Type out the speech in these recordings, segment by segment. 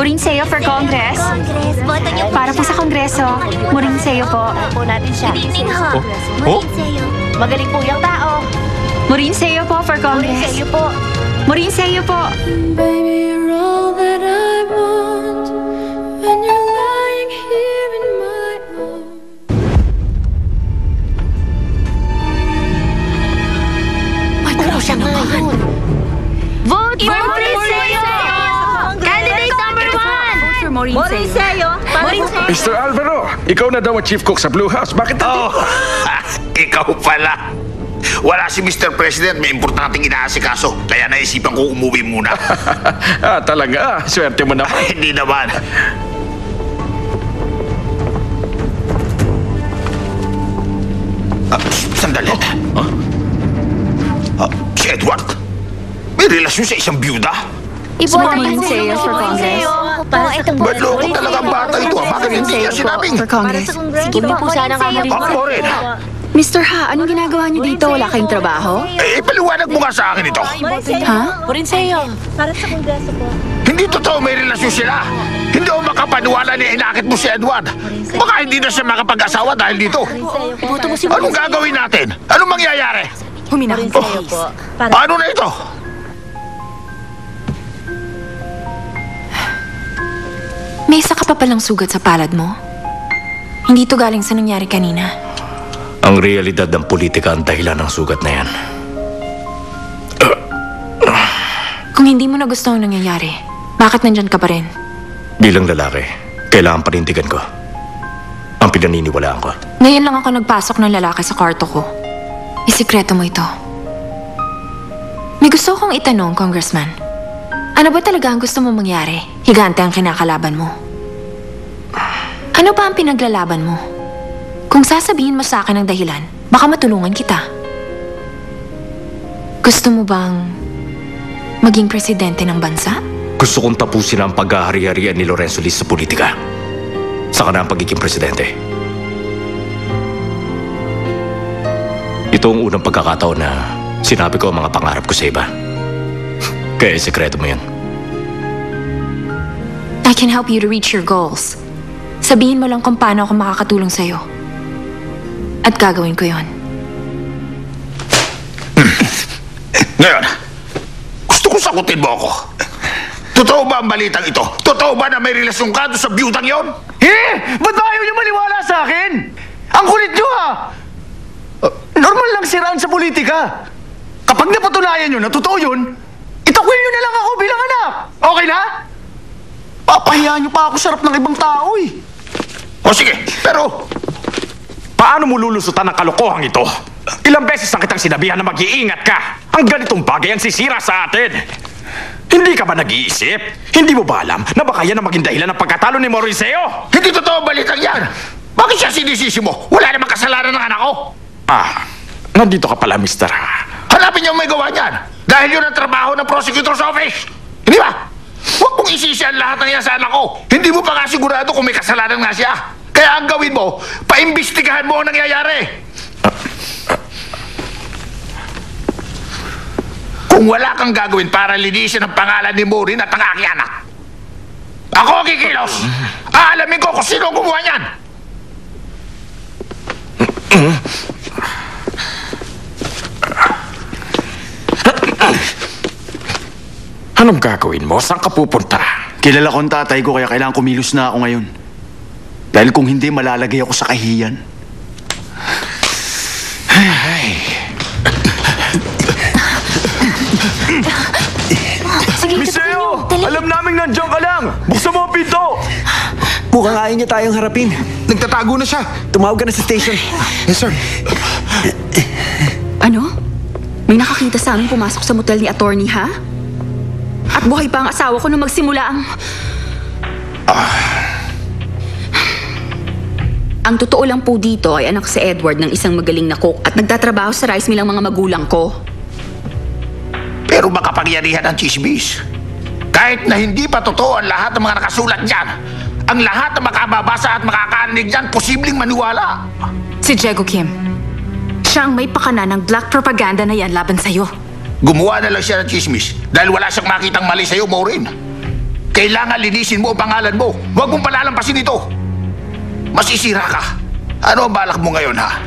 Morinseo for Congress. Congress, boto niyo po Para po siya. sa Kongreso. Morinseo po. Po natin siya. Hindi ho. Oh? Morinseo. Magaling po yung tao. Morinseo po for Congress. Sa'yo po. Morinseo po. Baby, you're all that I want when you're lying here in my arms. Ano siya naman? Vote for Morinseo! Candidate number 1! Morinseo! Mr. Alvaro, ikaw na daw ang chief cook sa Blue House. Bakit Oh, nandito? ikaw pala. Wala si Mr. President, may importanteng inaasikaso. Kaya naisipan ko umuwi muna. Talaga. Swerte mo naman. Hindi naman. Sandali. Si Edward, may relasyon sa isang byuda? Iboto niyo po Morinseo for Congress. Opo, ito po. Ba't loko talaga ang bata ito? Bakit hindi niya sinabing? For Congress. Sige po sana nga Morinseo Ako rin. Mr. Ha, anong ginagawa niyo dito? Wala kayong trabaho? Paliwanag mo nga sa akin ito. Ha? Morinseo! Hindi totoo may relasyon sila. Hindi ako makapaniwala na inakit mo si Edward. Baka hindi na siya makapag-asawa dahil dito. Iboto mo si Anong gagawin natin? Anong mangyayari? Huminahon po. Paano na ito? May isa ka pa palang sugat sa palad mo. Hindi to galing sa nangyari kanina. Ang realidad ng politika ang dahilan ng sugat na yan. Kung hindi mo na gusto ang nangyayari, bakit nandyan ka pa rin? Bilang lalaki, kailangan panindigan ko ang pinaniniwalaan ko. Ngayon lang ako nagpasok ng lalaki sa kwarto ko. Isikreto mo ito. May gusto kong itanong, Congressman. Ano ba talaga ang gusto mo mangyari? Higante ang kinakalaban mo. Ano ba ang pinaglalaban mo? Kung sasabihin mo sa akin ang dahilan, baka matulungan kita. Gusto mo bang maging presidente ng bansa? Gusto kong tapusin ang pag-ahari-harian ni Lorenzo Liz sa politika. Saka na ang pagiging presidente. Ito ang unang pagkakataon na sinabi ko ang mga pangarap ko sa iba. Kaya sekreto mo yan. I can help you to reach your goals. Sabihin mo lang kung paano ako makakatulong sa'yo. At gagawin ko yon. Ngayon, gusto ko sagutin mo ako. Totoo ba ang balitang ito? Totoo ba na may relasyon ka doon sa byudang yon? Ba't ba ayaw niyo maniwala sa akin? Ang kulit niyo ha! Normal lang siraan sa politika. Kapag napatunayan niyo na totoo yun, itakwil niyo na lang ako bilang anak. Okay na? Papahiyaan niyo pa ako sa harap ng ibang tao eh. O sige, pero Paano mo lulusutan ang kalokohang ito? Ilang beses na kitang sinabihan na mag-iingat ka. Ang ganitong bagay ang sisira sa atin. Hindi ka ba nag-iisip? Hindi mo ba alam na baka yan ang maging dahilan ng pagkatalo ni Morinseo? hindi totoo ang balitang yan. Bakit siya sinisisi mo? Wala namang kasalanan ng anak ko. Nandito ka pala, Mr. Hanapin niyo ang may gawa niyan. Dahil yun ang trabaho ng prosecutor's office. Hindi ba? Huwag mong isisi ang lahat ng yan sa anak ko. Hindi mo pa nga sigurado kung may kasalanan nga siya. Kaya ang gawin mo, paimbestigahan mo ang nangyayari. Kung wala kang gagawin para linisin ang pangalan ni Maureen at ang aking anak, ako ang kikilos. Aalamin ko kung sino ang gumawa niyan. Anong gagawin mo? Saan ka pupunta? Kilala ko ang tatay ko kaya kailangan kumilos na ako ngayon. Dahil kung hindi, malalagay ako sa kahiyan. Miseo! Alam naming nandiyan ka lang! Buksan mo ang pinto! Mukhang ayaw niya tayong harapin. Nagtatago na siya. Tumawag ka na sa station. Yes, sir. Ano? May nakakita sa amin pumasok sa motel ni attorney, ha? At buhay pa ang asawa ko nung magsimula ang... Ang totoo lang po dito ay anak si Edward ng isang magaling na cook at nagtatrabaho sa rice mill ang mga magulang ko. Pero makapangyarihan ang chismis. Kahit na hindi pa totoo ang lahat ng mga nakasulat dyan, ang lahat na makababasa at makakarinig dyan, posibleng maniwala. Si Diego Kim. Siya ang may pakana ng black propaganda na yan laban sa'yo. Gumawa na lang siya ng chismis dahil wala siyang makitang mali sa'yo, Maureen. Kailangan linisin mo ang pangalan mo. Huwag mong palalampasin ito. Masisira ka. Ano ang balak mo ngayon, ha?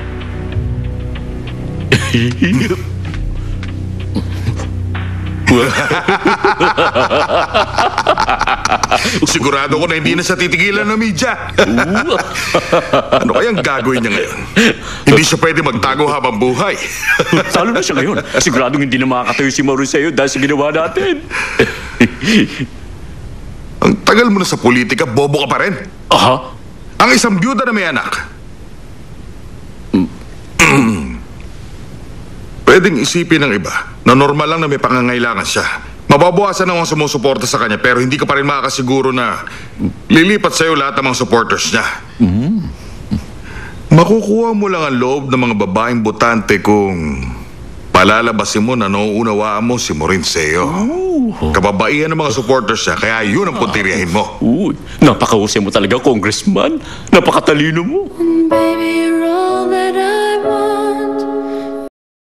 Sigurado ko na hindi na siya titigilan ng media. Ano kayang gagawin niya ngayon? Hindi siya pwede magtago habang buhay. Talo na siya ngayon. Siguradong hindi na makakatayo si Mauricio dahil sa ginawa natin. Ang tagal mo na sa politika, bobo ka pa rin. Aha? Ang isang byuda na may anak. Pwedeng isipin ng iba na normal lang na may pangangailangan siya. Mababawasan ang mga sumusuporta sa kanya pero hindi ka pa rin makakasiguro na lilipat sa'yo lahat ng mga supporters niya. Makukuha mo lang ang loob ng mga babaeng botante kung palalabasin mo na nauunawaan mo si Mauricio. Kababaihan ng mga supporters niya kaya yun ang puntiryahin mo. Napakahusay mo talaga, Congressman. Napakatalino mo. Baby,